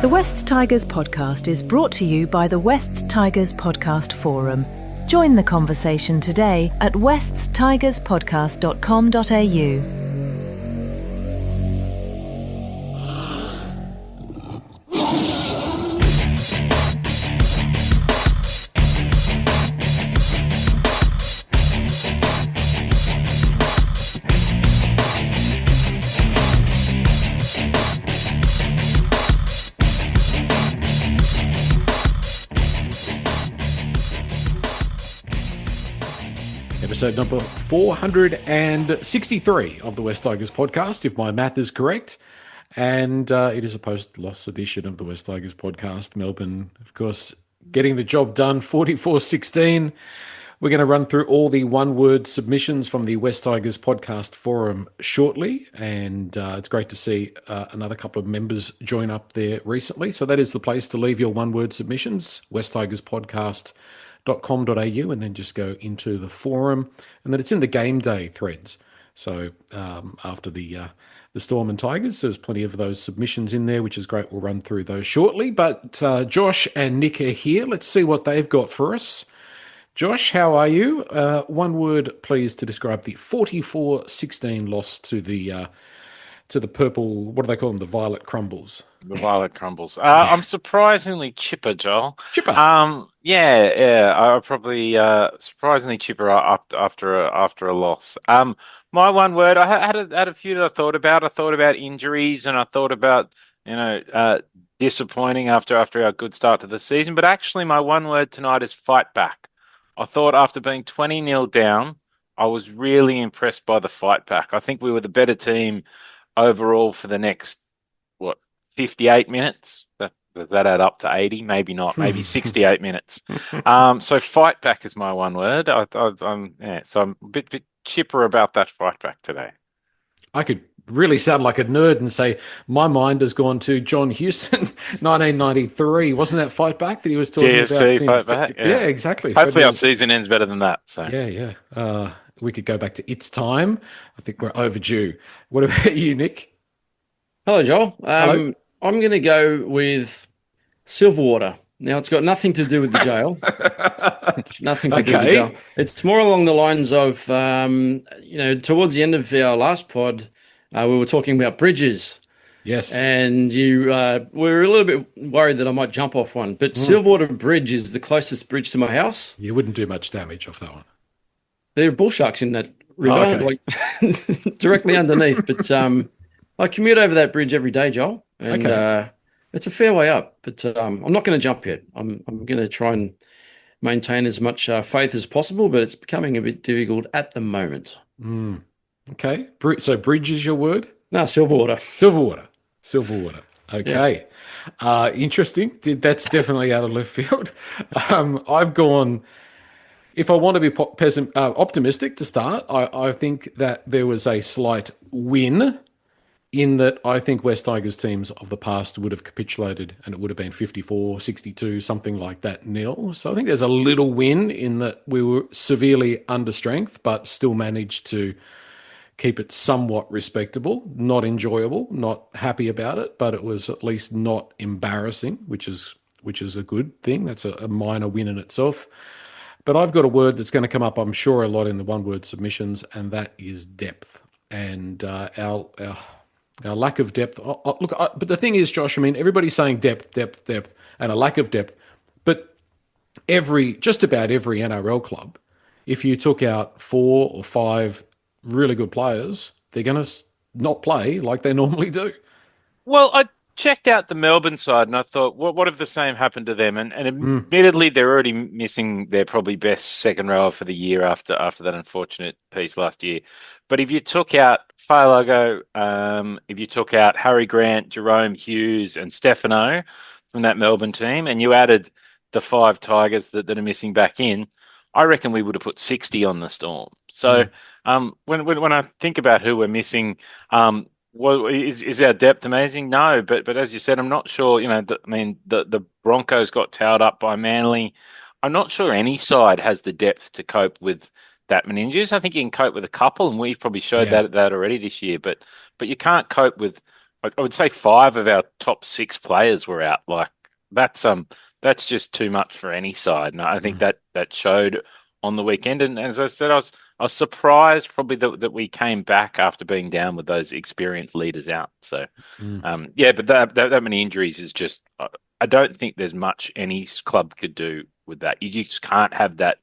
The Wests Tigers podcast is brought to you by the Wests Tigers Podcast Forum. Join the conversation today at weststigerspodcast.com.au. Episode number 463 of the West Tigers podcast, if my math is correct. And it is a post-loss edition of the West Tigers podcast. Melbourne, of course, getting the job done, 44-16. We're going to run through all the one-word submissions from the West Tigers podcast forum shortly. And it's great to see another couple of members join up there recently. So that is the place to leave your one-word submissions, West Tigers podcast.com.au, and then just go into the forum, and then it's in the game day threads. So after the Storm and Tigers, there's plenty of those submissions in there, which is great. We'll run through those shortly. But Josh and Nick are here. Let's see what they've got for us. Josh, how are you? One word, please, to describe the 44-16 loss to the purple. What do they call them? The Violet Crumbles. The Violet Crumbles. I'm surprisingly chipper, Joel. Chipper. Yeah. I'm probably surprisingly chipper after a loss. My one word. I had a few that I thought about. I thought about injuries, and I thought about disappointing after our good start to the season. But actually, my one word tonight is fight back. I thought after being 20-0 down, I was really impressed by the fight back. I think we were the better team overall for the next 58 minutes. That add up to 80, maybe not, maybe 68 minutes. So fight back is my one word. So I'm a bit chipper about that fight back today. I could really sound like a nerd and say my mind has gone to John Hewson, 1993. Wasn't that fight back that he was talking GST about? Fight back. Yeah, exactly. Hopefully our season ends better than that. So yeah. We could go back to It's Time. I think we're overdue. What about you, Nick? Hello, Joel. Hello. I'm going to go with Silverwater. Now, it's got nothing to do with the jail. Nothing to do with the jail. It's more along the lines of, towards the end of our last pod, we were talking about bridges. Yes. And you were a little bit worried that I might jump off one. But Silverwater Bridge is the closest bridge to my house. You wouldn't do much damage off that one. There are bull sharks in that river, like directly underneath. But I commute over that bridge every day, Joel. And it's a fair way up, but I'm not going to jump yet. I'm going to try and maintain as much faith as possible, but it's becoming a bit difficult at the moment. Okay. So bridge is your word? No, Silverwater. Silverwater. Okay. Yeah. Interesting. That's definitely out of left field. I've gone, if I want to be optimistic to start, I think that there was a slight win in that I think West Tigers teams of the past would have capitulated and it would have been 54-62, something like that, nil. So I think there's a little win in that we were severely under strength, but still managed to keep it somewhat respectable, not enjoyable, not happy about it, but it was at least not embarrassing, which is a good thing. That's a minor win in itself. But I've got a word that's going to come up, I'm sure, a lot in the one-word submissions, and that is depth. And our lack of depth. But the thing is, Josh, I mean, everybody's saying depth, and a lack of depth. But just about every NRL club, if you took out 4 or 5 really good players, they're going to not play like they normally do. Well, I checked out the Melbourne side and I thought, what if the same happened to them? And admittedly, they're already missing their probably best second rower for the year after that unfortunate piece last year. But if you took out Failago, if you took out Harry Grant, Jerome Hughes and Stefano from that Melbourne team, and you added the 5 Tigers that are missing back in, I reckon we would have put 60 on the Storm. So when I think about who we're missing, is our depth amazing? No, but as you said, I'm not sure. The Broncos got towed up by Manly. I'm not sure any side has the depth to cope with that many injuries. I think you can cope with a couple, and we've probably showed that already this year. But you can't cope with I would say 5 of our top 6 players were out. Like that's just too much for any side, and I think that showed on the weekend. And as I said, I was surprised probably that we came back after being down with those experienced leaders out. So yeah, but that many injuries is just I don't think there's much any club could do with that. You just can't have that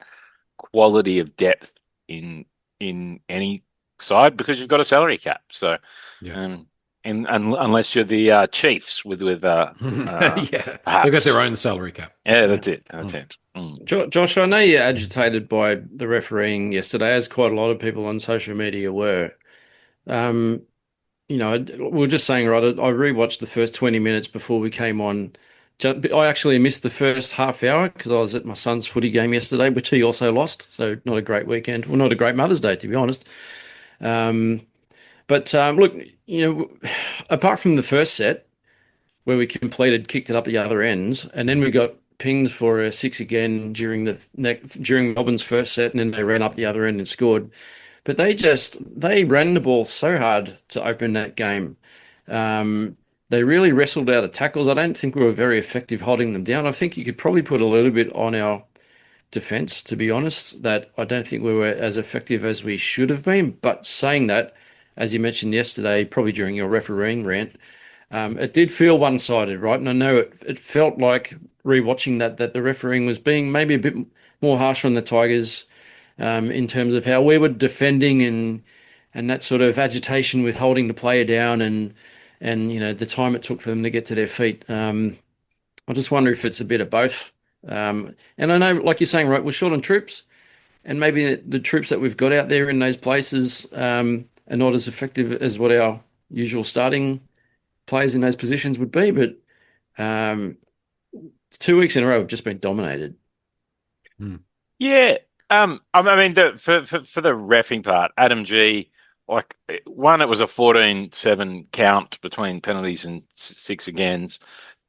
quality of depth in any side because you've got a salary cap. So yeah. and unless you're the Chiefs with Yeah, they've perhaps. got their own salary cap. Yeah, that's it. That's it. Mm. Josh, I know you're agitated by the refereeing yesterday, as quite a lot of people on social media were. We were just saying, right, I rewatched the first 20 minutes before we came on. I actually missed the first half hour because I was at my son's footy game yesterday, which he also lost. So not a great weekend. Well, not a great Mother's Day, to be honest. But look, apart from the first set where we kicked it up the other end, and then we got pinged for a 6 again during Melbourne's first set, and then they ran up the other end and scored. But they ran the ball so hard to open that game. They really wrestled out of tackles. I don't think we were very effective holding them down. I think you could probably put a little bit on our defense, to be honest, that I don't think we were as effective as we should have been. But saying that, as you mentioned yesterday, probably during your refereeing rant, it did feel one-sided, right? And I know it felt like rewatching that the refereeing was being maybe a bit more harsh on the Tigers in terms of how we were defending and that sort of agitation with holding the player down and the time it took for them to get to their feet. I just wonder if it's a bit of both. And I know, like you're saying, right, we're short on troops, and maybe the troops that we've got out there in those places are not as effective as what our usual starting players in those positions would be. But 2 weeks in a row have just been dominated. Yeah. I mean, for the reffing part, Adam G, like one, it was a 14-7 count between penalties and 6 agains.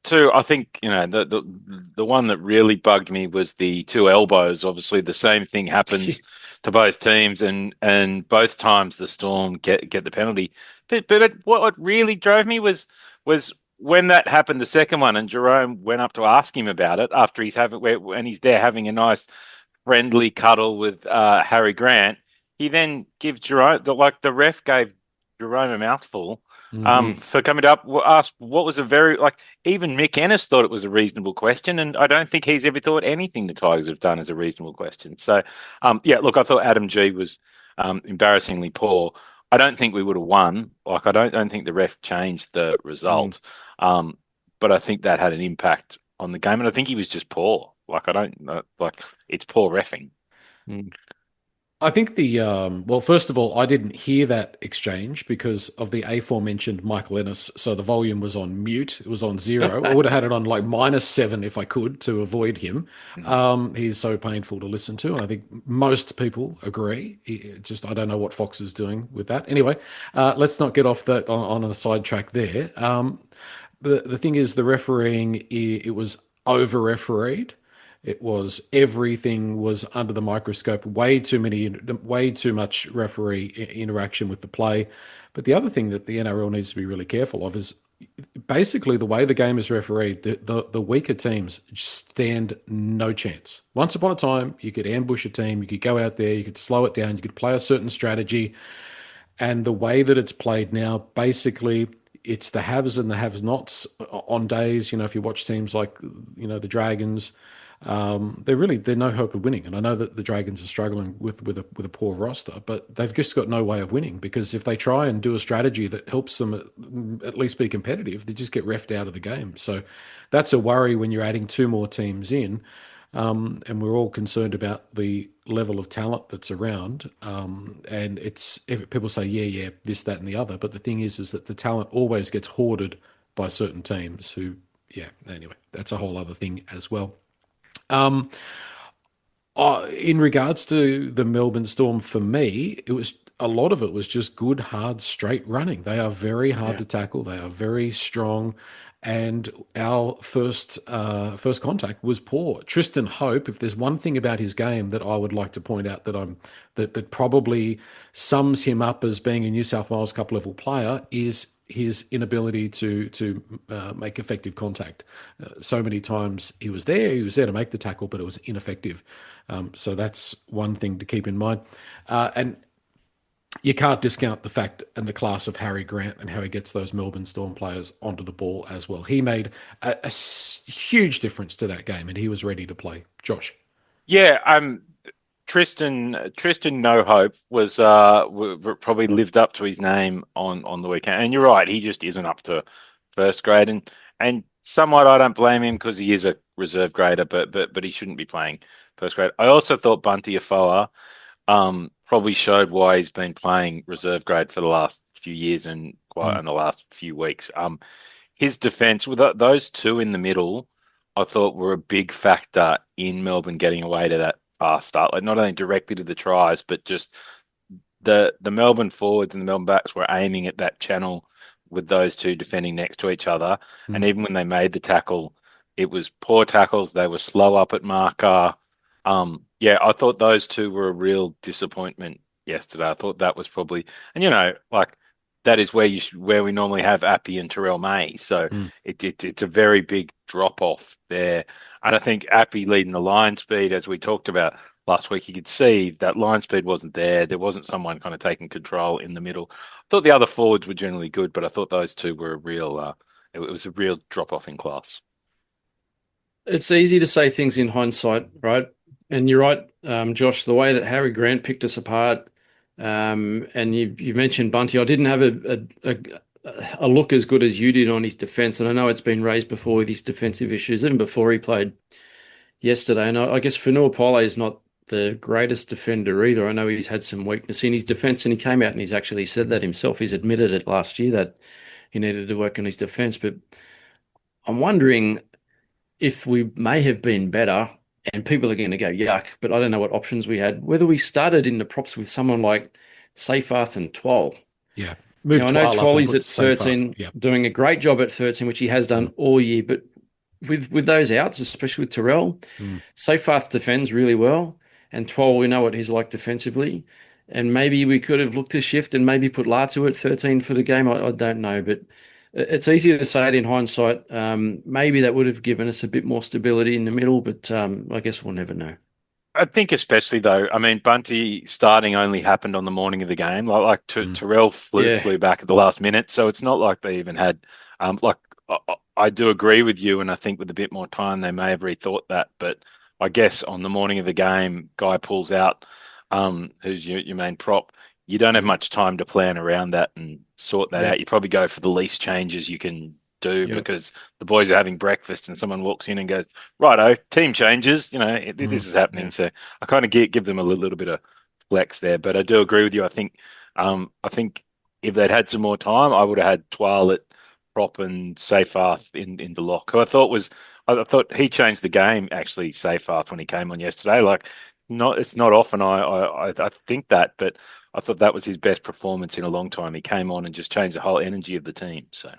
2, I think the one that really bugged me was the 2 elbows. Obviously, the same thing happens to both teams, and both times the Storm get the penalty. But what really drove me was when that happened, the second one, and Jerome went up to ask him about it after he's there having a nice friendly cuddle with Harry Grant. He then gives Jerome the ref gave Jerome a mouthful for coming up. Asked what was even Mick Ennis thought it was a reasonable question, and I don't think he's ever thought anything the Tigers have done is a reasonable question. So, yeah, look, I thought Adam G was embarrassingly poor. I don't think we would have won. Like, I don't think the ref changed the result, but I think that had an impact on the game, and I think he was just poor. Like, it's poor reffing. I think well, first of all, I didn't hear that exchange because of the aforementioned Michael Ennis, so the volume was on mute. It was on 0. I would have had it on like -7 if I could to avoid him. He's so painful to listen to, and I think most people agree. I don't know what Fox is doing with that. Anyway, let's not get off that on a sidetrack there. The thing is, the refereeing, it was over-refereed. Everything was under the microscope, way too much referee interaction with the play. But the other thing that the NRL needs to be really careful of is basically the way the game is refereed, the weaker teams stand no chance. Once upon a time, you could ambush a team, you could go out there, you could slow it down, you could play a certain strategy. And the way that it's played now, basically, it's the haves and the have-nots on days. If you watch teams like, the Dragons, they're no hope of winning. And I know that the Dragons are struggling with a poor roster, but they've just got no way of winning, because if they try and do a strategy that helps them at least be competitive, they just get reffed out of the game. So that's a worry when you're adding 2 more teams in. And we're all concerned about the level of talent that's around. And if people say, yeah, this, that, and the other. But the thing is that the talent always gets hoarded by certain teams who, anyway, that's a whole other thing as well. In regards to the Melbourne Storm, for me, a lot of it was just good, hard, straight running. They are very hard to tackle. They are very strong. And our first contact was poor. Tristan Hope, if there's one thing about his game that I would like to point out that probably sums him up as being a New South Wales Cup level player, is his inability to make effective contact. So many times he was there to make the tackle, but it was ineffective. So that's one thing to keep in mind. And you can't discount the fact and the class of Harry Grant and how he gets those Melbourne Storm players onto the ball as well. He made a huge difference to that game, and he was ready to play. Josh. Yeah, Tristan No Hope was probably lived up to his name on the weekend. And you're right, he just isn't up to first grade, and somewhat I don't blame him because he is a reserve grader, but he shouldn't be playing first grade. I also thought Bunty Afoa probably showed why he's been playing reserve grade for the last few years and quite in the last few weeks. His defense with those two in the middle, I thought were a big factor in Melbourne getting away to that fast start. Like not only directly to the tries, but just the Melbourne forwards and the Melbourne backs were aiming at that channel with those two defending next to each other. And even when they made the tackle, it was poor tackles. They were slow up at marker. Yeah, I thought those two were a real disappointment yesterday. I thought that was probably, and like that is where we normally have Appy and Terrell May. So it's a very big drop off there. And I think Appy leading the line speed, as we talked about last week, you could see that line speed wasn't there. There wasn't someone kind of taking control in the middle. I thought the other forwards were generally good, but I thought those two were a real, it was a real drop off in class. It's easy to say things in hindsight, right? And you're right, Josh, the way that Harry Grant picked us apart, and you mentioned Bunty. I didn't have a look as good as you did on his defence, and I know it's been raised before with his defensive issues, even before he played yesterday. And I guess Fanua is not the greatest defender either. I know he's had some weakness in his defence, and he came out and he's actually said that himself. He's admitted it last year that he needed to work on his defence. But I'm wondering if we may have been better, and people are going to go, yuck, but I don't know what options we had, whether we started in the props with someone like Seyfarth and Twal. Yeah. I know Twally's at 13, doing a great job at 13, which he has done all year, but with those outs, especially with Terrell, Seyfarth defends really well, and Twal, we know what he's like defensively, and maybe we could have looked to shift and maybe put Latu at 13 for the game. I don't know, but it's easy to say it in hindsight. Maybe that would have given us a bit more stability in the middle, but I guess we'll never know. I think especially though, I mean, Bunty starting only happened on the morning of the game. Terrell flew back at the last minute, so it's not like they even had. I do agree with you, and I think with a bit more time they may have rethought that. But I guess on the morning of the game, guy pulls out, who's your main prop. You don't have much time to plan around that and sort that out. You probably go for the least changes you can do because the boys are having breakfast and someone walks in and goes, righto, team changes. This is happening. So I kind of give them a little bit of flex there. But I do agree with you. I think if they'd had some more time, I would have had Twal at prop and Seyfarth in the lock. Who I thought he changed the game actually, Seyfarth, when he came on yesterday. It's not often I think that, but I thought that was his best performance in a long time. He came on and just changed the whole energy of the team. So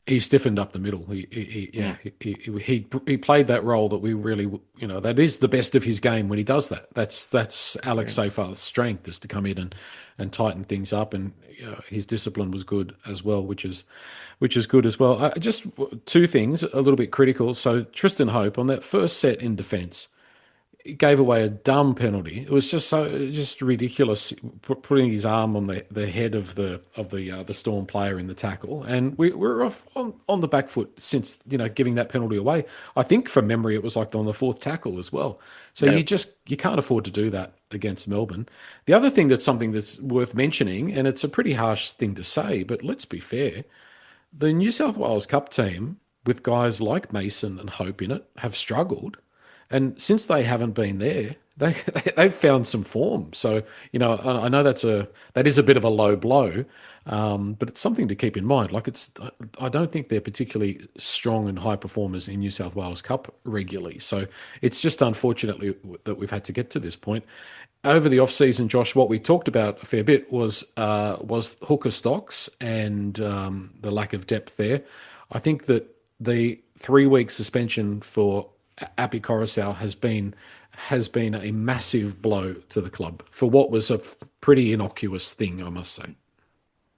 he stiffened up the middle. He played that role that we really, that is the best of his game when he does that. That's Alex Seyfarth's strength, is to come in and tighten things up, and his discipline was good as well, which is good as well. Just two things, a little bit critical. So Tristan Hope on that first set in defence, he gave away a dumb penalty. It was just ridiculous, putting his arm on the head of the Storm player in the tackle, and we're off on the back foot since giving that penalty away. I think from memory it was like on the fourth tackle as well. So you can't afford to do that against Melbourne. The other thing that's something that's worth mentioning, and it's a pretty harsh thing to say, but let's be fair, the New South Wales Cup team with guys like Mason and Hope in it have struggled. And since they haven't been there, they've found some form. So, I know that is a bit of a low blow, but it's something to keep in mind. I don't think they're particularly strong and high performers in New South Wales Cup regularly. So it's just unfortunately that we've had to get to this point. Over the off-season, Josh, what we talked about a fair bit was hooker stocks and the lack of depth there. I think that the 3-week suspension for Api Coruscant has been a massive blow to the club for what was a pretty innocuous thing, I must say.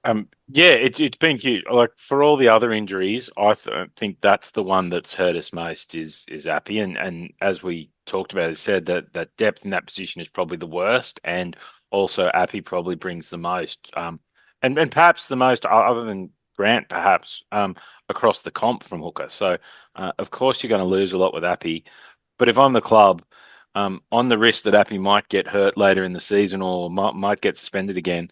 Yeah, it's been huge. Like for all the other injuries, I think that's the one that's hurt us most is Appy, and as we talked about, it said that depth in that position is probably the worst, and also Appy probably brings the most, and perhaps the most other than Grant, perhaps across the comp from hooker. So of course you're going to lose a lot with Appy, but if I'm the club, on the risk that Appy might get hurt later in the season or might get suspended again,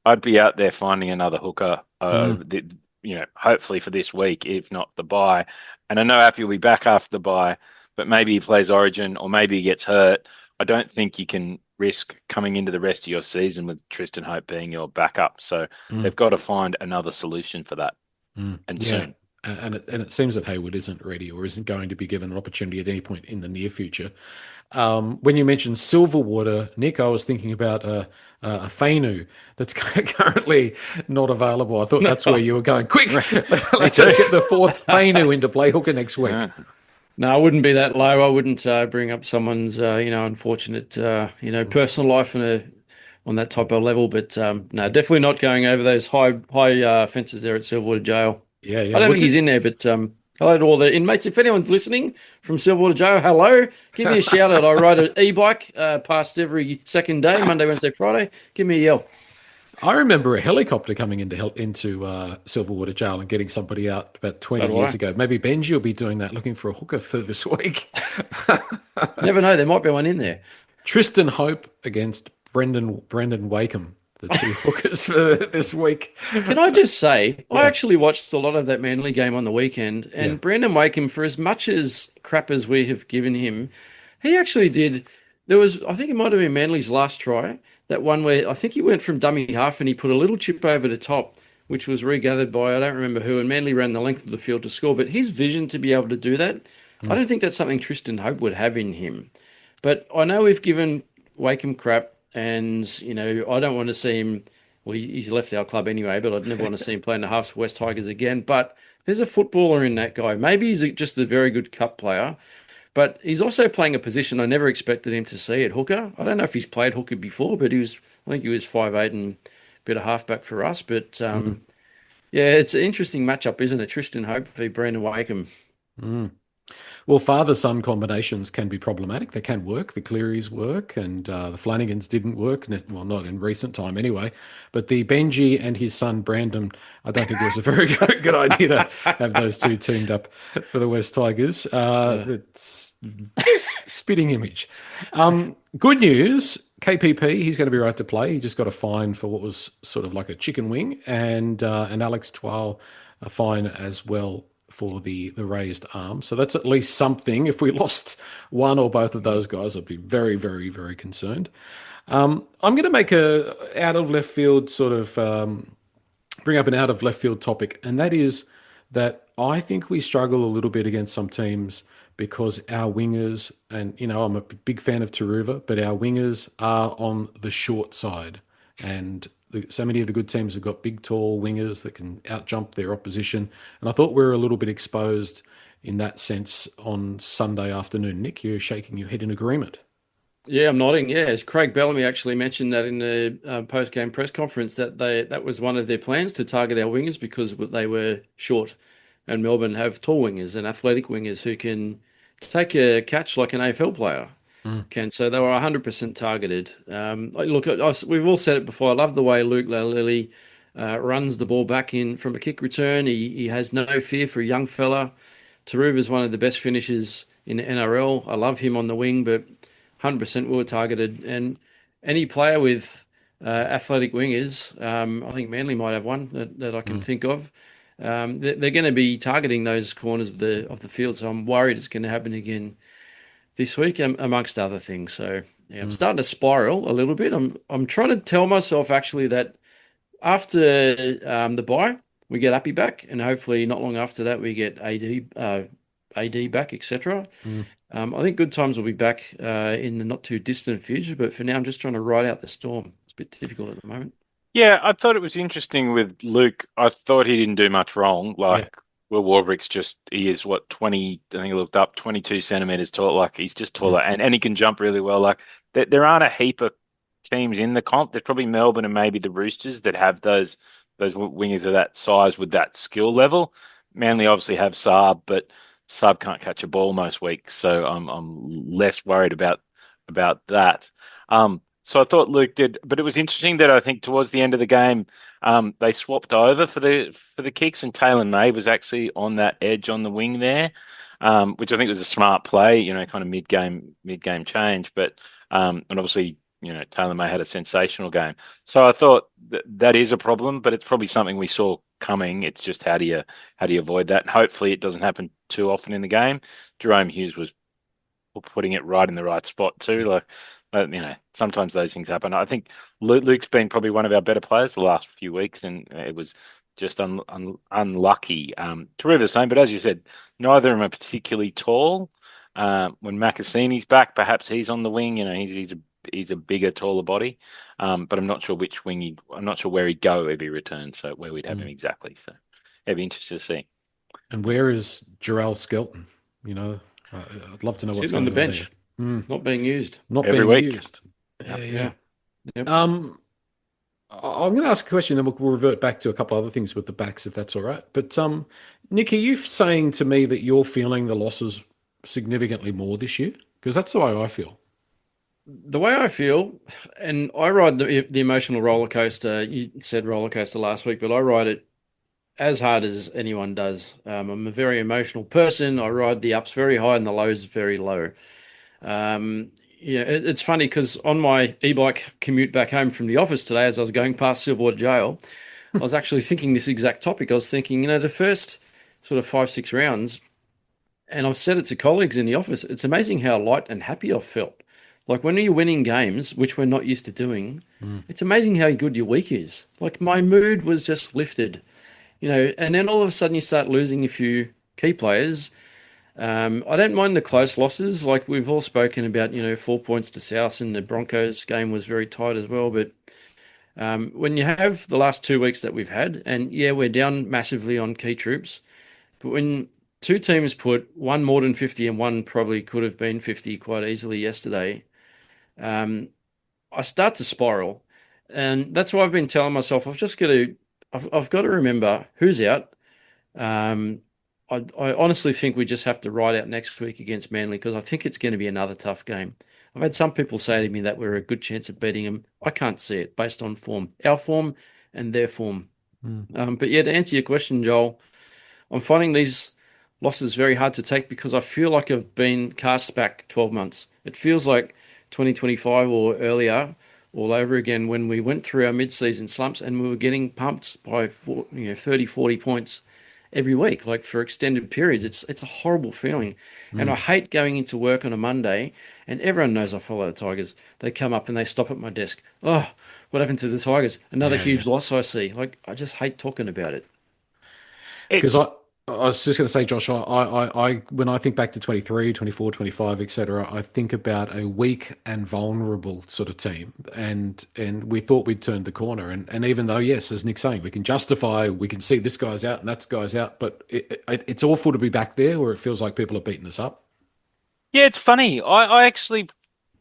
I'd be out there finding another hooker, hopefully for this week, if not the bye. And I know Appy will be back after the bye, but maybe he plays Origin or maybe he gets hurt. I don't think you can risk coming into the rest of your season with Tristan Hope being your backup. So they've got to find another solution for that, and soon. And it seems that Hayward isn't ready or isn't going to be given an opportunity at any point in the near future. When you mentioned Silverwater, Nick, I was thinking about a Fainu that's currently not available. I thought that's where you were going. Quick, let's get the fourth Fainu into play hooker next week. No, I wouldn't be that low. I wouldn't bring up someone's, unfortunate, personal life on that type of level. But no, definitely not going over those high fences there at Silverwater Jail. Yeah. I don't think he's in there, but hello to all the inmates. If anyone's listening from Silverwater Jail, hello. Give me a shout out. I ride an e-bike past every second day, Monday, Wednesday, Friday. Give me a yell. I remember a helicopter coming into Silverwater Jail and getting somebody out about 20 years ago. Maybe Benji will be doing that, looking for a hooker for this week. Never know. There might be one in there. Tristan Hope against Brendan Wakeham, the two hookers for this week. Can I just say, I actually watched a lot of that Manly game on the weekend, and Brendan Wakeham, for as much as crap as we have given him, he actually did. I think it might have been Manly's last try, that one where I think he went from dummy half and he put a little chip over the top, which was regathered by, I don't remember who, and Manly ran the length of the field to score. But his vision to be able to do that, I don't think that's something Tristan Hope would have in him. But I know we've given Wakeham crap, and, I don't want to see him. Well, he's left our club anyway, but I'd never want to see him play in the halves for West Tigers again. But there's a footballer in that guy. Maybe he's just a very good cup player, but he's also playing a position I never expected him to see at hooker. I don't know if he's played hooker before, but I think he was 5'8" and a bit of halfback for us. But it's an interesting matchup, isn't it? Tristan Hope v Brendan Wakeham. Well, father-son combinations can be problematic. They can work. The Clearys work, and the Flanagans didn't work. Well, not in recent time anyway. But the Benji and his son Brandon, I don't think it was a very good idea to have those two teamed up for the West Tigers. It's spitting image. Good news, KPP, he's going to be right to play. He just got a fine for what was sort of like a chicken wing, and Alex Twal a fine as well for the raised arm. So that's at least something. If we lost one or both of those guys, I'd be very, very, very concerned. I'm going to make a out of left field sort of bring up an out of left field topic, and that is that I think we struggle a little bit against some teams because our wingers, and I'm a big fan of Taruva, but our wingers are on the short side, and so many of the good teams have got big, tall wingers that can out-jump their opposition. And I thought we were a little bit exposed in that sense on Sunday afternoon. Nick, you're shaking your head in agreement. Yeah, I'm nodding. Yeah, as Craig Bellamy actually mentioned that in the post-game press conference, that was one of their plans to target our wingers because they were short. And Melbourne have tall wingers and athletic wingers who can take a catch like an AFL player. So they were 100% targeted. We've all said it before. I love the way Luke Lalili runs the ball back in from a kick return. He has no fear for a young fella. Taruva is one of the best finishers in the NRL. I love him on the wing, but 100% we were targeted. And any player with athletic wingers, I think Manly might have one that I can think of. They're going to be targeting those corners of the field. So I'm worried it's going to happen again this week, amongst other things. So I'm starting to spiral a little bit. I'm trying to tell myself actually that after the bye, we get Appy back, and hopefully not long after that we get AD back, etc. I think good times will be back in the not too distant future, but for now I'm just trying to ride out the storm. It's a bit difficult at the moment. Yeah, I thought it was interesting with Luke. I thought he didn't do much wrong. Will Warbrick's he is 20, I think I looked up, 22 centimeters tall. Like he's just taller and he can jump really well. Like there aren't a heap of teams in the comp. There's probably Melbourne and maybe the Roosters that have those wingers of that size with that skill level. Manly obviously have Saab, but Saab can't catch a ball most weeks, so I'm less worried about that. So I thought Luke did, but it was interesting that I think towards the end of the game, they swapped over for the kicks, and Taylor May was actually on that edge on the wing there, which I think was a smart play, kind of mid game change. But and obviously, Taylor May had a sensational game. So I thought that is a problem, but it's probably something we saw coming. It's just how do you avoid that? And hopefully it doesn't happen too often in the game. Jerome Hughes was putting it right in the right spot too. Sometimes those things happen. I think Luke's been probably one of our better players the last few weeks, and it was just unlucky. Taruva the same, but as you said, neither of them are particularly tall. When Macassini's back, perhaps he's on the wing. He's a bigger, taller body, but I'm not sure which wing. I'm not sure where he'd go if he returned. So where we'd have him exactly. So it'd be interesting to see. And where is Jarrell Skelton? I'd love to know what's sitting on the bench, not being used, every week. Yeah. Yep. I'm going to ask a question, then we'll revert back to a couple other things with the backs, if that's all right. But Nick, are you saying to me that you're feeling the losses significantly more this year? Because that's the way I feel. The way I feel, and I ride the emotional roller coaster. You said roller coaster last week, but I ride it as hard as anyone does. I'm a very emotional person. I ride the ups very high and the lows very low. It's funny because on my e-bike commute back home from the office today, as I was going past Silverwater Jail, I was actually thinking this exact topic. I was thinking, the first sort of 5-6 rounds, and I've said it to colleagues in the office, it's amazing how light and happy I've felt. Like when you're winning games, which we're not used to doing, it's amazing how good your week is. Like my mood was just lifted. And then all of a sudden you start losing a few key players. I don't mind the close losses. Like we've all spoken about, 4 points to South, and the Broncos game was very tight as well. But when you have the last 2 weeks that we've had, and yeah, we're down massively on key troops, but when two teams put one more than 50 and one probably could have been 50 quite easily yesterday, I start to spiral. And that's why I've been telling myself, I've got to remember who's out. I honestly think we just have to ride out next week against Manly because I think it's going to be another tough game. I've had some people say to me that we're a good chance of beating them. I can't see it based on form, our form and their form. But yeah, to answer your question, Joel, I'm finding these losses very hard to take because I feel like I've been cast back 12 months. It feels like 2025 or earlier all over again when we went through our mid-season slumps and we were getting pumped by 30, 40 points every week, like for extended periods. It's a horrible feeling. And I hate going into work on a Monday, and everyone knows I follow the Tigers. They come up and they stop at my desk. Oh, what happened to the Tigers? Another huge loss I see. Like, I just hate talking about it. Because I was just going to say, Josh, I when I think back to 23, 24, 25, etc., I think about a weak and vulnerable sort of team, and we thought we'd turned the corner, and even though, yes, as Nick's saying, we can see this guy's out and that guy's out, but it's awful to be back there where it feels like people are beating us up. Yeah, it's funny. I actually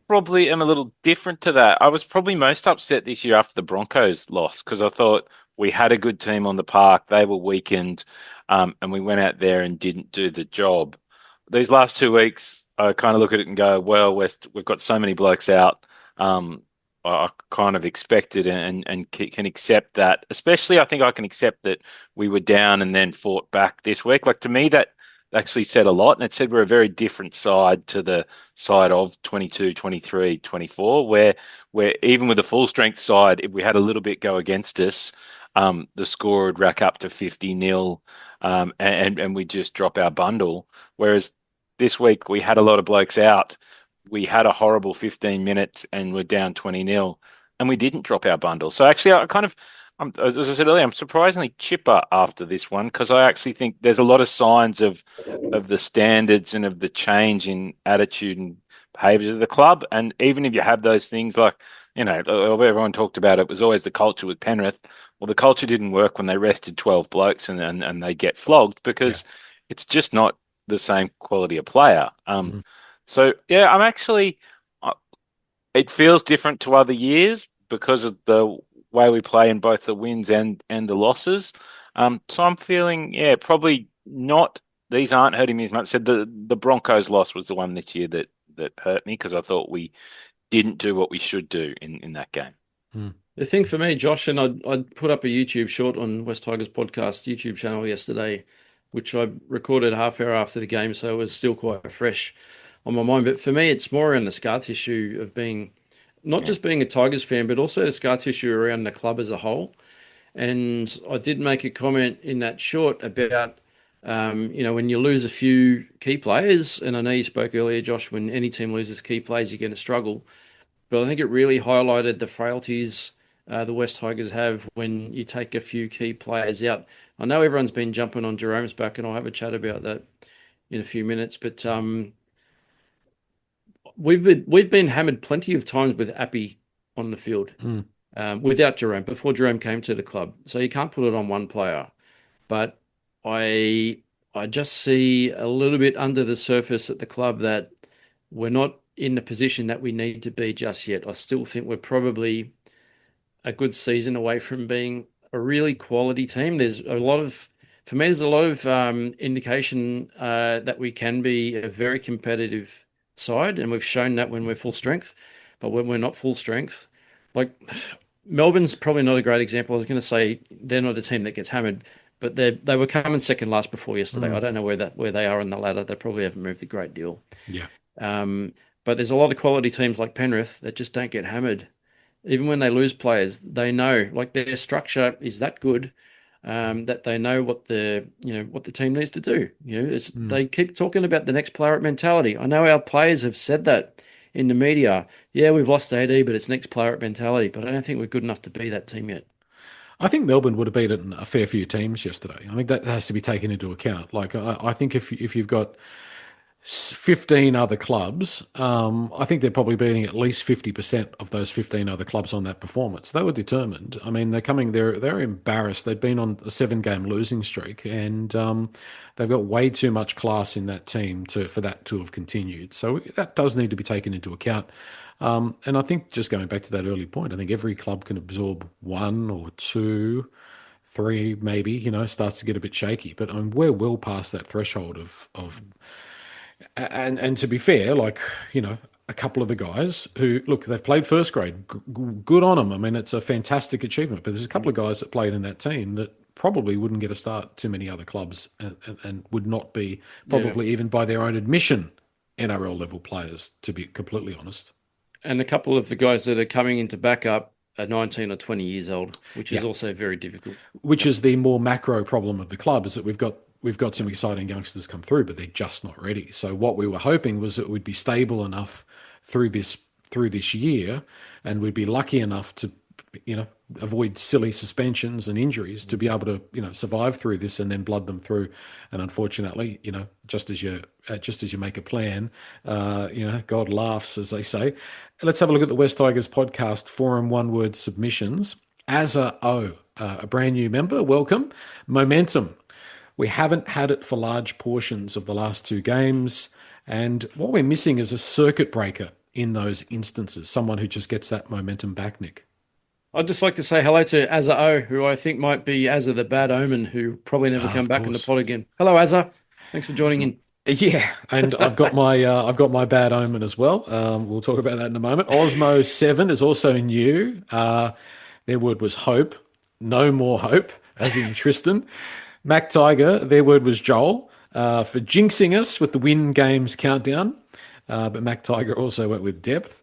probably am a little different to that. I was probably most upset this year after the Broncos lost because I thought we had a good team on the park. They were weakened, and we went out there and didn't do the job. These last 2 weeks, I kind of look at it and go, well, we've got so many blokes out. I kind of expected and can accept that. Especially, I think I can accept that we were down and then fought back this week. Like to me, that actually said a lot, and it said we're a very different side to the side of 22, 23, 24, where even with a full strength side, if we had a little bit go against us, the score would rack up to 50-0, and we just drop our bundle. Whereas this week we had a lot of blokes out. We had a horrible 15 minutes and we're down 20-0, and we didn't drop our bundle. So actually, as I said earlier, I'm surprisingly chipper after this one because I actually think there's a lot of signs of the standards and of the change in attitude and behaviours of the club. And even if you have those things like, everyone talked about it was always the culture with Penrith. Well, the culture didn't work when they rested 12 blokes and they get flogged because it's just not the same quality of player. So, yeah, I'm actually, it feels different to other years because of way we play in both the wins and the losses. So I'm feeling, probably not. These aren't hurting me as much. I said the Broncos loss was the one this year that hurt me because I thought we didn't do what we should do in that game. The thing for me, Josh, and I'd put up a YouTube short on West Tigers podcast YouTube channel yesterday, which I recorded a half hour after the game, so it was still quite fresh on my mind. But for me, it's more around the scar tissue of being, not just being a Tigers fan, but also the scar tissue around the club as a whole. And I did make a comment in that short about, when you lose a few key players, and I know you spoke earlier, Josh, when any team loses key players, you're going to struggle. But I think it really highlighted the frailties the West Tigers have when you take a few key players out. I know everyone's been jumping on Jerome's back, and I'll have a chat about that in a few minutes. But we've been hammered plenty of times with Appy on the field without Jerome, before Jerome came to the club. So you can't put it on one player. But I just see a little bit under the surface at the club that we're not in the position that we need to be just yet. I still think we're probably a good season away from being a really quality team. There's a lot of indication that we can be a very competitive side, and we've shown that when we're full strength. But when we're not full strength, like Melbourne's probably not a great example. I was going to say they're not a team that gets hammered, but they were coming second last before yesterday. I don't know where they are on the ladder. They probably haven't moved a great deal. Yeah. But there's a lot of quality teams like Penrith that just don't get hammered. Even when they lose players, they know, like, their structure is that good that they know what the team needs to do. They keep talking about the next player mentality. I know our players have said that in the media. Yeah, we've lost AD, but it's next player mentality. But I don't think we're good enough to be that team yet. I think Melbourne would have beaten a fair few teams yesterday. I think that has to be taken into account. Like, I think if you've got 15 other clubs, I think they're probably beating at least 50% of those 15 other clubs on that performance. They were determined. I mean, they're embarrassed. They've been on a 7-game losing streak, and they've got way too much class in that team for that to have continued. So that does need to be taken into account. And I think, just going back to that early point, I think every club can absorb 1 or 2, 3, maybe, starts to get a bit shaky. But we're well past that threshold of and to be fair, a couple of the guys who, look, they've played first grade, good on them. I mean, it's a fantastic achievement. But there's a couple of guys that played in that team that probably wouldn't get a start too many other clubs and would not be, probably even by their own admission, NRL level players, to be completely honest. And a couple of the guys that are coming into backup are 19 or 20 years old, which is also very difficult. Which is the more macro problem of the club, is that we've got some exciting youngsters come through, but they're just not ready. So what we were hoping was it would be stable enough through this year, and we'd be lucky enough to, avoid silly suspensions and injuries to be able to, survive through this and then blood them through. And unfortunately, just as you make a plan, God laughs, as they say. Let's have a look at the West Tigers podcast forum one-word submissions. Asa O, a brand new member, welcome. Momentum. We haven't had it for large portions of the last 2 games, and what we're missing is a circuit breaker in those instances, someone who just gets that momentum back, Nick. I'd just like to say hello to Azza O, who I think might be Azza the Bad Omen, who probably never come back in the pod again. Hello, Azza. Thanks for joining in. Yeah, and I've got my bad omen as well. We'll talk about that in a moment. Osmo7 is also new. Their word was hope. No more hope, as in Tristan. Mac Tiger, their word was Joel, for jinxing us with the win games countdown. But Mac Tiger also went with depth.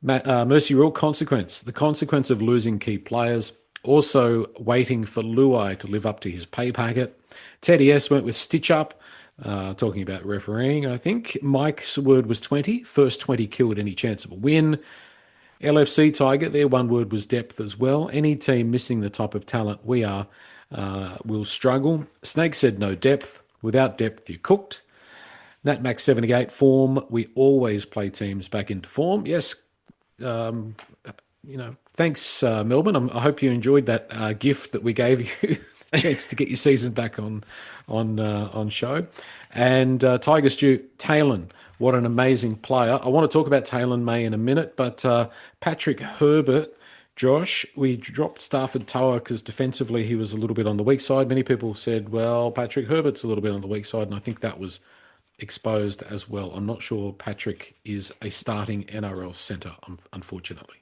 Mercy Rule, consequence. The consequence of losing key players. Also waiting for Luai to live up to his pay packet. Teddy S went with stitch up, talking about refereeing, I think. Mike's word was 20. First 20 killed any chance of a win. LFC Tiger, their one word was depth as well. Any team missing the type of talent we are will struggle. Snake said no depth. Without depth, you're cooked. NatMax78, form. We always play teams back into form. Yes, thanks, Melbourne. I hope you enjoyed that gift that we gave you, a chance to get your season back on show. And Tiger Stew, Talon, what an amazing player. I want to talk about Talon May in a minute, but Patrick Herbert Josh, we dropped Stafford Tower because defensively he was a little bit on the weak side. Many people said, well, Patrick Herbert's a little bit on the weak side, and I think that was exposed as well. I'm not sure Patrick is a starting NRL centre, unfortunately.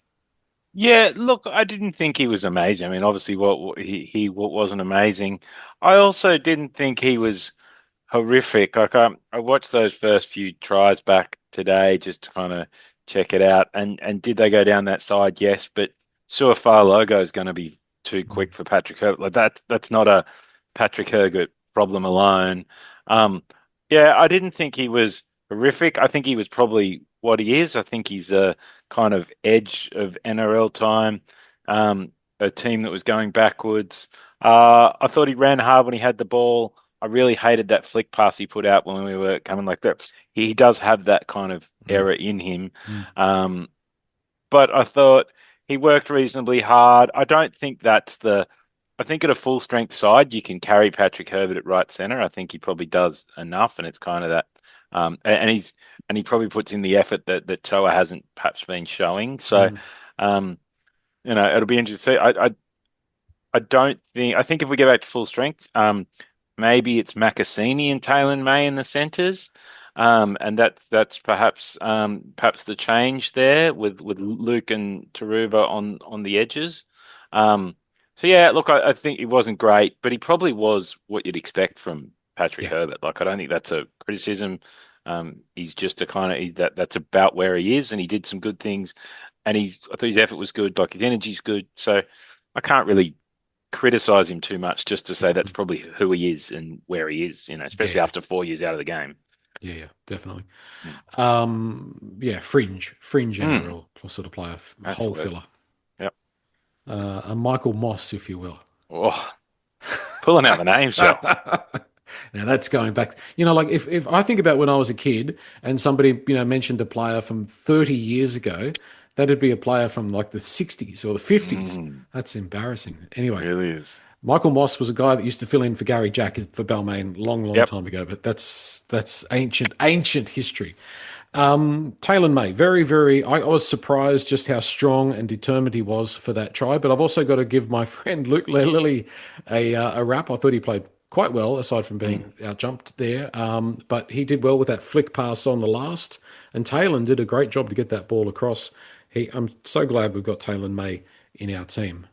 Yeah, look, I didn't think he was amazing. I mean, obviously, he wasn't amazing. I also didn't think he was horrific. Like I watched those first few tries back today just to kind of check it out. And did they go down that side? Yes, but Suafalogo is going to be too quick for Patrick Herbert. Like that's not a Patrick Herbert problem alone. Um, yeah, I didn't think he was horrific. I think he was probably what he is. I think he's a kind of edge of NRL time. A team that was going backwards. I thought he ran hard when he had the ball. I really hated that flick pass he put out when we were coming like that. He does have that kind of error in him. But I thought he worked reasonably hard. I don't think that's the. I think at a full strength side, you can carry Patrick Herbert at right center. I think he probably does enough, and it's kind of that. And he probably puts in the effort that Toa hasn't perhaps been showing. So, it'll be interesting. I don't think. I think if we go back to full strength, maybe it's Makasini and Taylor May in the centres, and that's perhaps the change there with Luke and Taruva on the edges. So yeah, look, I think he wasn't great, but he probably was what you'd expect from Patrick Herbert. Like I don't think that's a criticism. He's just a kind of that's about where he is, and he did some good things, and I thought his effort was good, like his energy's good. So I can't really criticize him too much just to say that's probably who he is and where he is, especially after 4 years out of the game. Yeah, definitely. Fringe NRL sort of player, whole filler. Yep. A Michael Moss, if you will. Oh, pulling out the names, Joe. Now that's going back. Like if I think about when I was a kid and somebody, mentioned a player from 30 years ago, that'd be a player from like the 60s or the 50s. That's embarrassing. Anyway, It really is. Michael Moss was a guy that used to fill in for Gary Jack for Balmain long time ago, but that's ancient history. Taylor May, very, very. I was surprised just how strong and determined he was for that try. But I've also got to give my friend Luke Lilly a rap. I thought he played quite well, aside from being out-jumped there. But he did well with that flick pass on the last. And Taylor did a great job to get that ball across. I'm so glad we've got Taylor May in our team.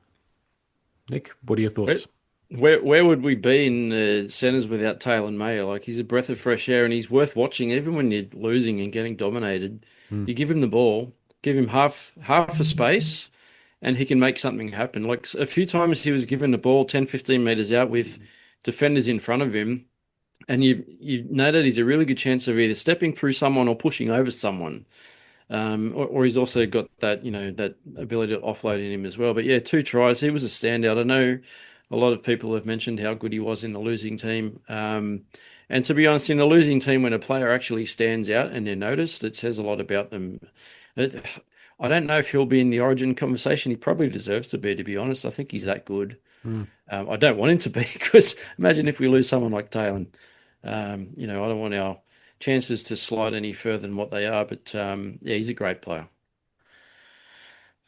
Nick, what are your thoughts? Where would we be in the centres without Taylor May? Like, he's a breath of fresh air, and he's worth watching. Even when you're losing and getting dominated, you give him the ball, give him half a space, and he can make something happen. Like, a few times he was given the ball 10, 15 metres out with defenders in front of him, and you know that he's a really good chance of either stepping through someone or pushing over someone. Or he's also got that, that ability to offload in him as well. But yeah, 2 tries. He was a standout. I know a lot of people have mentioned how good he was in the losing team. And to be honest, in a losing team, when a player actually stands out and they're noticed, it says a lot about them. I don't know if he'll be in the Origin conversation. He probably deserves to be honest. I think he's that good. I don't want him to be, because imagine if we lose someone like Taylor. I don't want our chances to slide any further than what they are. But he's a great player.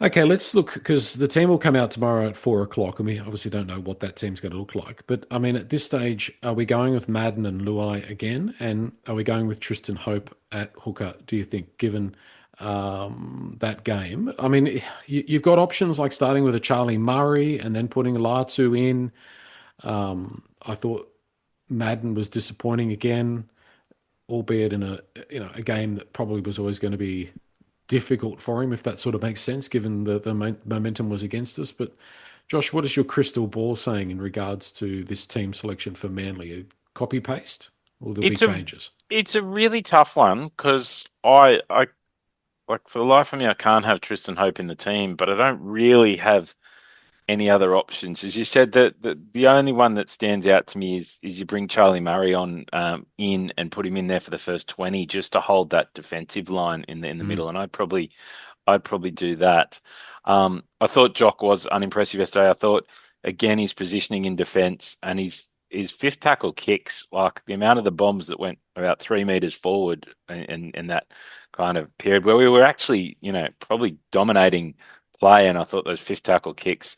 Okay, let's look, because the team will come out tomorrow at 4:00, and we obviously don't know what that team's going to look like. But I mean, at this stage, are we going with Madden and Luai again? And are we going with Tristan Hope at hooker, do you think, given that game? I mean, you've got options like starting with a Charlie Murray and then putting Latu in. I thought Madden was disappointing again, albeit in a game that probably was always going to be difficult for him, if that sort of makes sense, given the momentum was against us. But Josh, what is your crystal ball saying in regards to this team selection for Manly? Copy paste, or there'll be changes? It's a really tough one, because I like, for the life of me, I can't have Tristan Hope in the team, but I don't really have any other options. As you said, the only one that stands out to me is you bring Charlie Murray on in and put him in there for the first 20 just to hold that defensive line in the middle, and I'd probably do that. I thought Jock was unimpressive yesterday. I thought, again, his positioning in defence and his fifth tackle kicks, like the amount of the bombs that went about 3 meters forward in that kind of period where we were actually, probably dominating play, and I thought those fifth tackle kicks,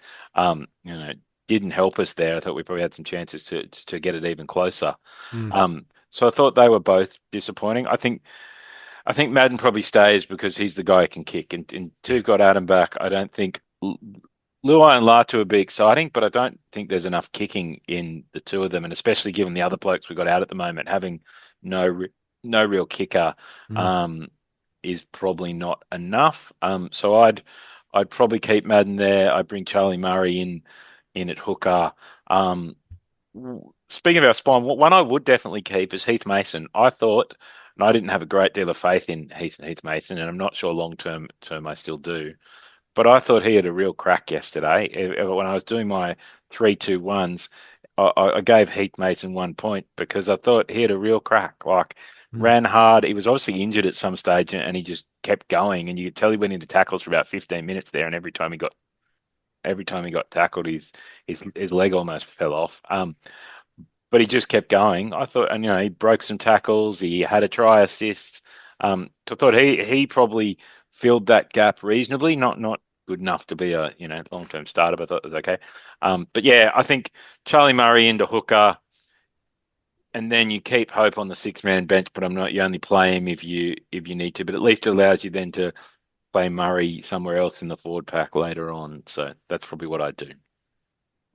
didn't help us there. I thought we probably had some chances to get it even closer. So I thought they were both disappointing. I think Madden probably stays because he's the guy who can kick, and two got Adam back. I don't think Luai and Latu would be exciting, but I don't think there's enough kicking in the two of them, and especially given the other blokes we got out at the moment, having no real kicker is probably not enough. So I'd probably keep Madden there. I'd bring Charlie Murray in at hooker. Speaking of our spine, one I would definitely keep is Heath Mason. I thought, and I didn't have a great deal of faith in Heath Mason, and I'm not sure long term I still do. But I thought he had a real crack yesterday. When I was doing my 3-2-1s, I gave Heath Mason 1 point because I thought he had a real crack. Like, ran hard. He was obviously injured at some stage, and he just kept going. And you could tell he went into tackles for about 15 minutes there. And every time he got tackled, his leg almost fell off. But he just kept going. I thought, and he broke some tackles. He had a try assist. So I thought he probably filled that gap reasonably. Not good enough to be a long term starter, but I thought it was okay. But yeah, I think Charlie Murray into hooker, and then you keep Hope on the 6-man bench. But you only play him if you need to. But at least it allows you then to play Murray somewhere else in the forward pack later on. So that's probably what I'd do.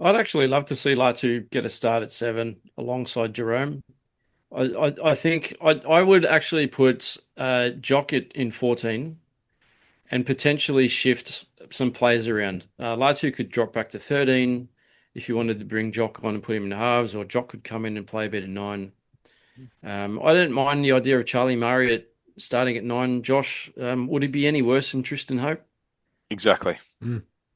I'd actually love to see Latu get a start at 7 alongside Jerome. I think I would actually put Jock in 14 and potentially shift some players around. Latu could drop back to 13 if you wanted to bring Jock on and put him in the halves, or Jock could come in and play a bit at 9. I don't mind the idea of Charlie Murray starting at 9. Josh, would it be any worse than Tristan Hope? Exactly.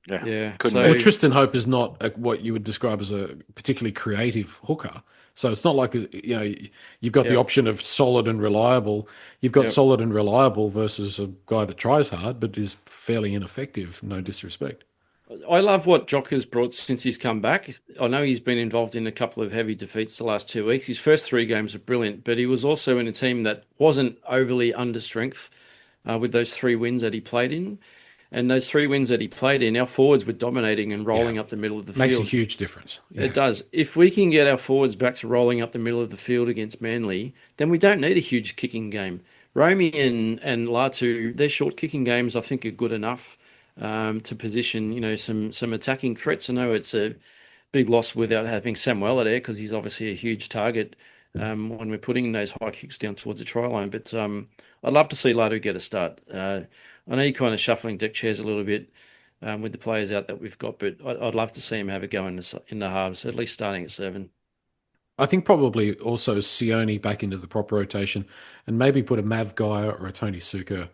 Yeah. Well, Tristan Hope is not what you would describe as a particularly creative hooker. So it's not like you've got the option of solid and reliable. You've got solid and reliable versus a guy that tries hard but is fairly ineffective. No disrespect. I love what Jock has brought since he's come back. I know he's been involved in a couple of heavy defeats the last 2 weeks. His first 3 games were brilliant, but he was also in a team that wasn't overly under strength with those 3 wins that he played in. And those 3 wins that he played in, our forwards were dominating and rolling up the middle of the field. Makes a huge difference. Yeah. It does. If we can get our forwards back to rolling up the middle of the field against Manly, then we don't need a huge kicking game. Romy and Latu, their short kicking games, I think, are good enough to position, some attacking threats. I know it's a big loss without having Samuela there because he's obviously a huge target when we're putting those high kicks down towards the try line. But I'd love to see Latu get a start. I know you're kind of shuffling deck chairs a little bit with the players out that we've got, but I'd love to see him have a go in the halves, at least starting at 7. I think probably also Sione back into the prop rotation and maybe put a Mav guy or a Tony Suka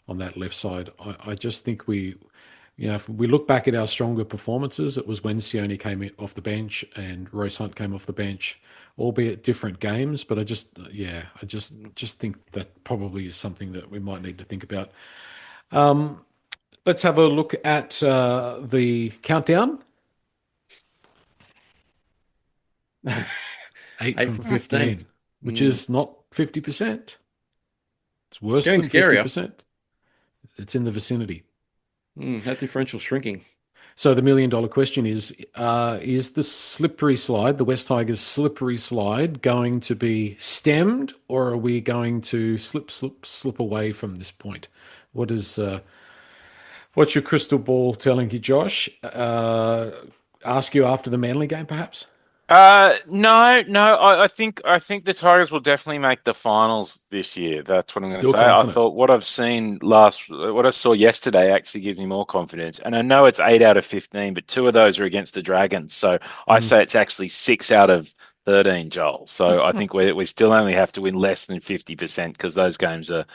on that left side. I just think if we look back at our stronger performances, it was when Sione came off the bench and Royce Hunt came off the bench, albeit different games. But I just think that probably is something that we might need to think about. Let's have a look at the countdown. 8 from 15, which is not 50%. It's worse than 50%. It's in the vicinity. That differential shrinking. So the $1 million question is the slippery slide, the West Tigers slippery slide, going to be stemmed, or are we going to slip away from this point? What's your crystal ball telling you, Josh? Ask you after the Manly game, perhaps? No. I think the Tigers will definitely make the finals this year. That's what I'm going to say. Confident. I thought what I saw yesterday actually gives me more confidence. And I know it's 8 out of 15, but 2 of those are against the Dragons. So I say it's actually 6 out of 13, Joel. So I think we still only have to win less than 50% because those games are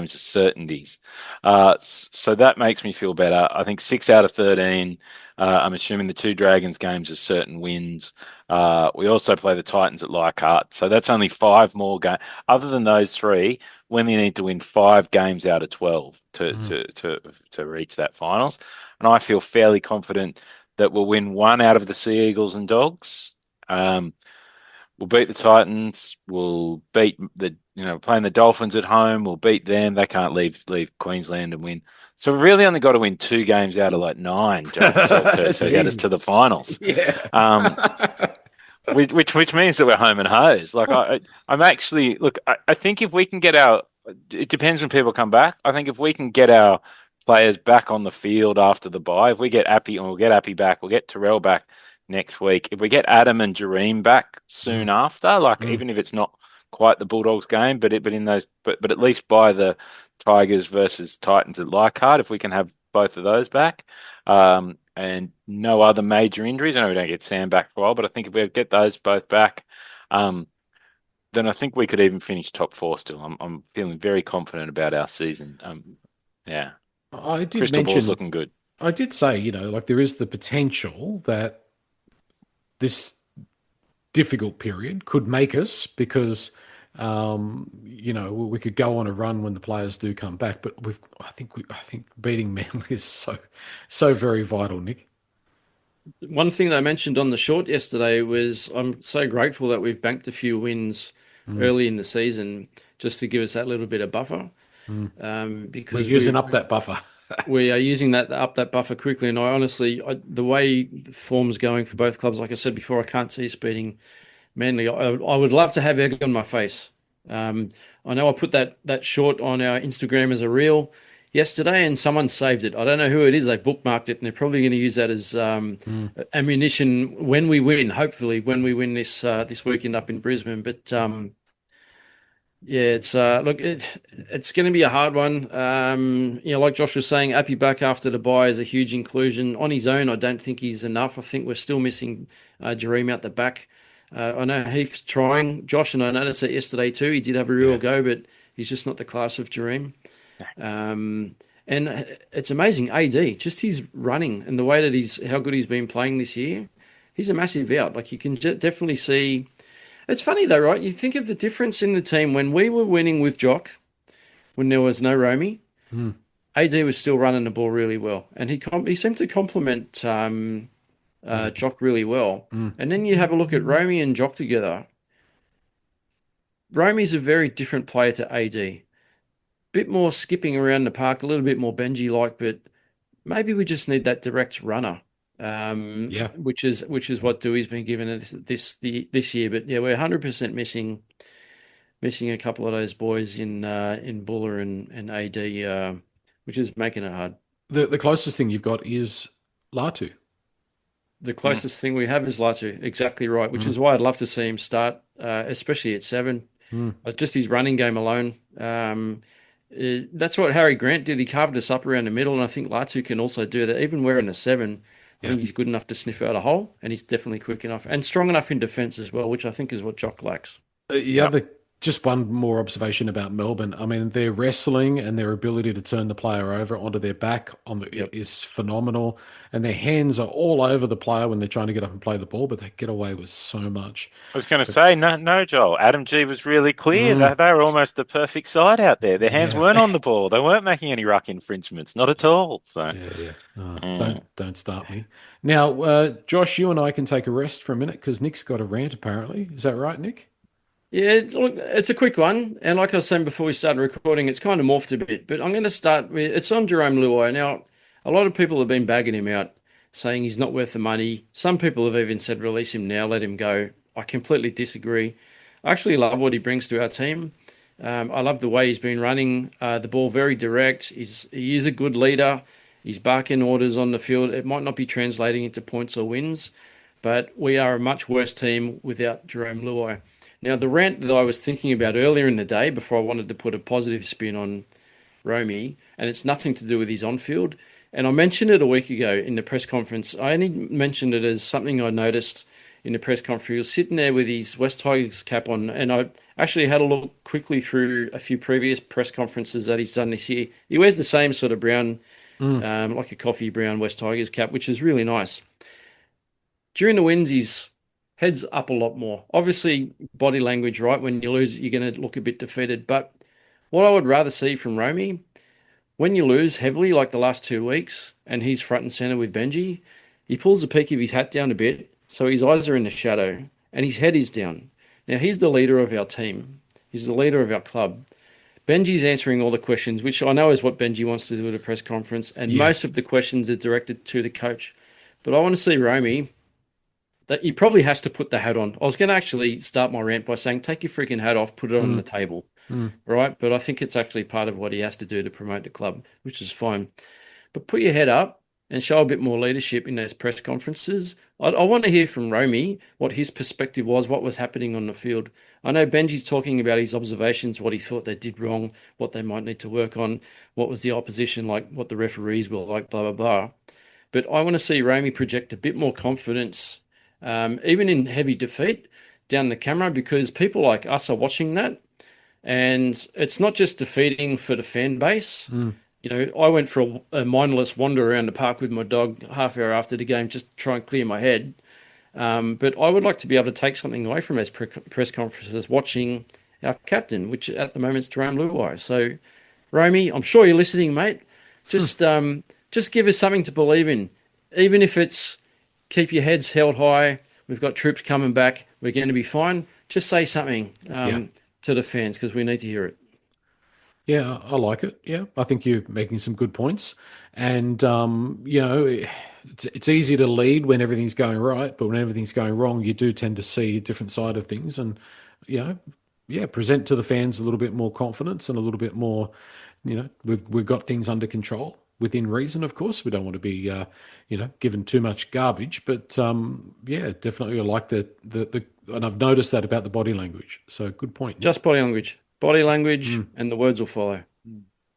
certainties. So that makes me feel better. I think 6 out of 13. I'm assuming the 2 Dragons games are certain wins. We also play the Titans at Leichhardt, so that's only 5 more games. Other than those 3, we need to win 5 games out of 12 to reach that finals. And I feel fairly confident that we'll win 1 out of the Sea Eagles and Dogs. we'll beat the Titans. We'll beat playing the Dolphins at home. We'll beat them. They can't leave Queensland and win. So we've really only got to win 2 games out of like 9, Joel, to get us to the finals. Yeah. Which means that we're home and hosed. Like I'm actually look. I think if we can get it depends when people come back. I think if we can get our players back on the field after the bye, if we get Appy, and we'll get Appy back, we'll get Terrell back next week. If we get Adam and Jareem back soon after, like even if it's not quite the Bulldogs game, but at least by the Tigers versus Titans at Leichhardt, if we can have both of those back, and no other major injuries. I know we don't get Sam back for a while, but I think if we get those both back, then I think we could even finish top 4 still. I'm feeling very confident about our season. Yeah. I did Crystal mention, ball's looking good. I did say, like there is the potential that this difficult period could make us because, we could go on a run when the players do come back. But I think beating Manly is so very vital, Nick. One thing that I mentioned on the short yesterday was I'm so grateful that we've banked a few wins early in the season just to give us that little bit of buffer. Because we're using up that buffer. We are using that buffer quickly. And I honestly, the way the form's going for both clubs, like I said before, I can't see us beating Manly. I would love to have egg on my face. I know I put that short on our Instagram as a reel yesterday, and someone saved it. I don't know who it is. They bookmarked it, and they're probably going to use that as ammunition when we win. Hopefully, when we win this weekend up in Brisbane. But it's it's going to be a hard one. Like Josh was saying, Appy back after the bye is a huge inclusion. On his own, I don't think he's enough. I think we're still missing Jareem out the back. I know Heath's trying, Josh, and I noticed that yesterday too. He did have a real go, but he's just not the class of Jareem. And it's amazing, AD, just his running and the way that how good he's been playing this year. He's a massive out. Like you can definitely see. It's funny though, right? You think of the difference in the team when we were winning with Jock, when there was no Romy. AD was still running the ball really well, and he seemed to complement Jock really well. And then you have a look at Romy and Jock together. Romy's a very different player to AD. Bit more skipping around the park, a little bit more Benji-like, but maybe we just need that direct runner. Which is what Dewey's been given this year. But yeah, we're 100% missing a couple of those boys in Buller and AD, which is making it hard. The closest thing you've got is Latu. The closest thing we have is Latu, exactly right, which is why I'd love to see him start, especially at 7. Just his running game alone. That's what Harry Grant did. He carved us up around the middle, and I think Latu can also do that. Even wearing a 7, I think he's good enough to sniff out a hole, and he's definitely quick enough and strong enough in defence as well, which I think is what Jock lacks. Just one more observation about Melbourne. I mean, their wrestling and their ability to turn the player over onto their back is phenomenal. And their hands are all over the player when they're trying to get up and play the ball, but they get away with so much. I was going to say, no, Joel. Adam G was really clear. They were almost the perfect side out there. Their hands weren't on the ball. They weren't making any ruck infringements, not at all. So Don't start me. Now, Josh, you and I can take a rest for a minute because Nick's got a rant apparently. Is that right, Nick? Yeah, look, it's a quick one. And like I was saying before we started recording, it's kind of morphed a bit. But I'm going to start with, it's on Jerome Luai. Now, a lot of people have been bagging him out, saying he's not worth the money. Some people have even said, release him now, let him go. I completely disagree. I actually love what he brings to our team. I love the way he's been running the ball very direct. He is a good leader. He's barking orders on the field. It might not be translating into points or wins, but we are a much worse team without Jerome Luai. Now, the rant that I was thinking about earlier in the day, before I wanted to put a positive spin on Romy, and it's nothing to do with his on-field, and I mentioned it a week ago in the press conference. I only mentioned it as something I noticed in the press conference. He was sitting there with his West Tigers cap on, and I actually had a look quickly through a few previous press conferences that he's done this year. He wears the same sort of brown, like a coffee brown West Tigers cap, which is really nice. During the wins, he's heads up a lot more. Obviously, body language, right? When you lose, you're going to look a bit defeated. But what I would rather see from Romy, when you lose heavily, like the last 2 weeks, and he's front and center with Benji, he pulls the peak of his hat down a bit, so his eyes are in the shadow, and his head is down. Now, he's the leader of our team. He's the leader of our club. Benji's answering all the questions, which I know is what Benji wants to do at a press conference, and most of the questions are directed to the coach. But I want to see Romy, that he probably has to put the hat on. I was going to actually start my rant by saying, take your freaking hat off, put it on the table, right? But I think it's actually part of what he has to do to promote the club, which is fine. But put your head up and show a bit more leadership in those press conferences. I want to hear from Romy what his perspective was, what was happening on the field. I know Benji's talking about his observations, what he thought they did wrong, what they might need to work on, what was the opposition like, what the referees were like, blah, blah, blah. But I want to see Romy project a bit more confidence, even in heavy defeat, down the camera, because people like us are watching that. And it's not just defeating for the fan base. You know, I went for a mindless wander around the park with my dog half hour after the game just to try and clear my head. But I would like to be able to take something away from those press conferences watching our captain, which at the moment is Jerome Luai. So, Romy, I'm sure you're listening, mate. Just give us something to believe in. Even if it's keep your heads held high, we've got troops coming back, we're going to be fine. Just say something to the fans because we need to hear it. Yeah, I like it. Yeah, I think you're making some good points. And, you know, it's easy to lead when everything's going right, but when everything's going wrong, you do tend to see a different side of things. And, you know, yeah, present to the fans a little bit more confidence and a little bit more, you know, we've got things under control within reason, of course. We don't want to be, you know, given too much garbage. But, yeah, definitely I like the and I've noticed that about the body language. So good point. Just body language. Body language, and the words will follow.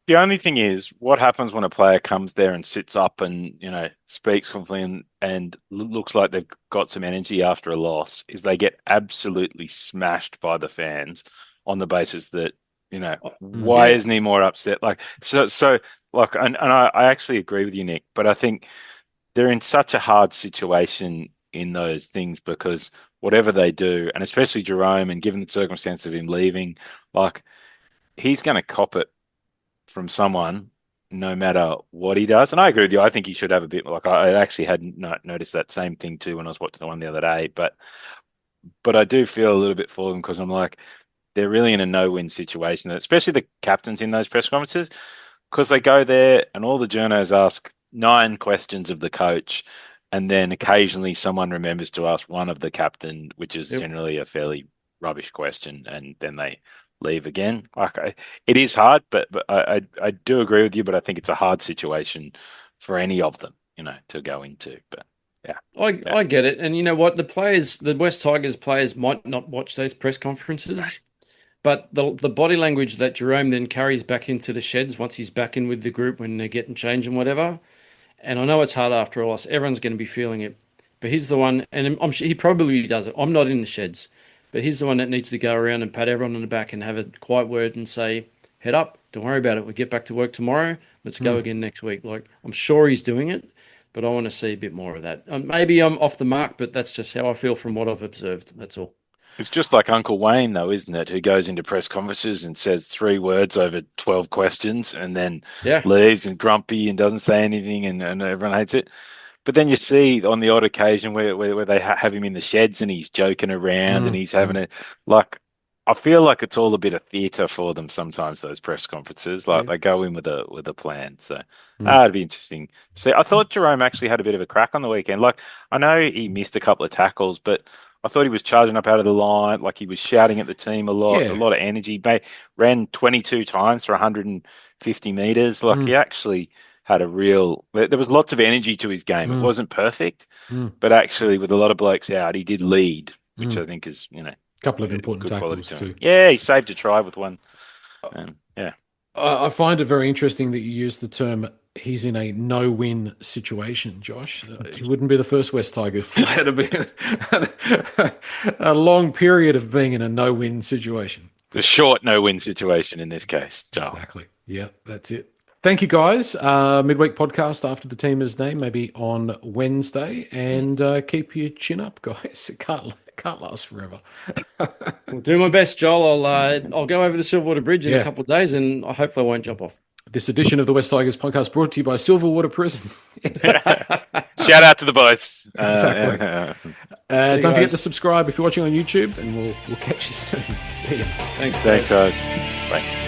The only thing is, what happens when a player comes there and sits up and, you know, speaks confidently and looks like they've got some energy after a loss, is they get absolutely smashed by the fans on the basis that, you know, why isn't he more upset? Like, so like, and I actually agree with you, Nick, but I think they're in such a hard situation in those things because whatever they do, and especially Jerome, and given the circumstance of him leaving, like he's going to cop it from someone no matter what he does. And I agree with you. I think he should have a bit, like I actually hadn't noticed that same thing too when I was watching the one the other day, but I do feel a little bit for them because I'm like, they're really in a no-win situation, especially the captains in those press conferences, because they go there and all the journos ask 9 questions of the coach. And then occasionally someone remembers to ask one of the captain, which is generally a fairly rubbish question, and then they leave again. Like it is hard, but I do agree with you. But I think it's a hard situation for any of them, you know, to go into. But yeah, I get it. And you know what? The West Tigers players might not watch those press conferences, but the body language that Jerome then carries back into the sheds once he's back in with the group when they're getting changed and whatever. And I know it's hard after a loss. Everyone's going to be feeling it. But he's the one, and I'm sure he probably does it. I'm not in the sheds. But he's the one that needs to go around and pat everyone on the back and have a quiet word and say, head up, don't worry about it. We'll get back to work tomorrow. Let's go again next week. Like, I'm sure he's doing it, but I want to see a bit more of that. Maybe I'm off the mark, but that's just how I feel from what I've observed. That's all. It's just like Uncle Wayne, though, isn't it? Who goes into press conferences and says 3 words over 12 questions and then leaves and grumpy and doesn't say anything and everyone hates it. But then you see on the odd occasion where they have him in the sheds and he's joking around and he's having it. Like, I feel like it's all a bit of theatre for them sometimes, those press conferences. Like they go in with a plan. So it'd be interesting. See, I thought Jerome actually had a bit of a crack on the weekend. Like, I know he missed a couple of tackles, but I thought he was charging up out of the line, like he was shouting at the team a lot of energy. Ran 22 times for 150 meters. Like he actually had there was lots of energy to his game. It wasn't perfect, but actually with a lot of blokes out, he did lead, which I think is, you know, a couple of important tackles too. Yeah, he saved a try with one. I find it very interesting that you use the term he's in a no-win situation, Josh. He wouldn't be the first West Tigers player to be in a long period of being in a no-win situation. The short no-win situation in this case, Joel. Exactly. Yeah, that's it. Thank you, guys. Midweek podcast after the team is named, maybe on Wednesday. And keep your chin up, guys. It can't last forever. I'll do my best, Joel. I'll go over the Silverwater Bridge in a couple of days, and hopefully I won't jump off. This edition of the West Tigers podcast brought to you by Silverwater Prison. Shout out to the boys. Exactly. Don't forget guys. to subscribe if you're watching on YouTube, and we'll catch you soon. See you. Thanks, Thanks, guys. Bye.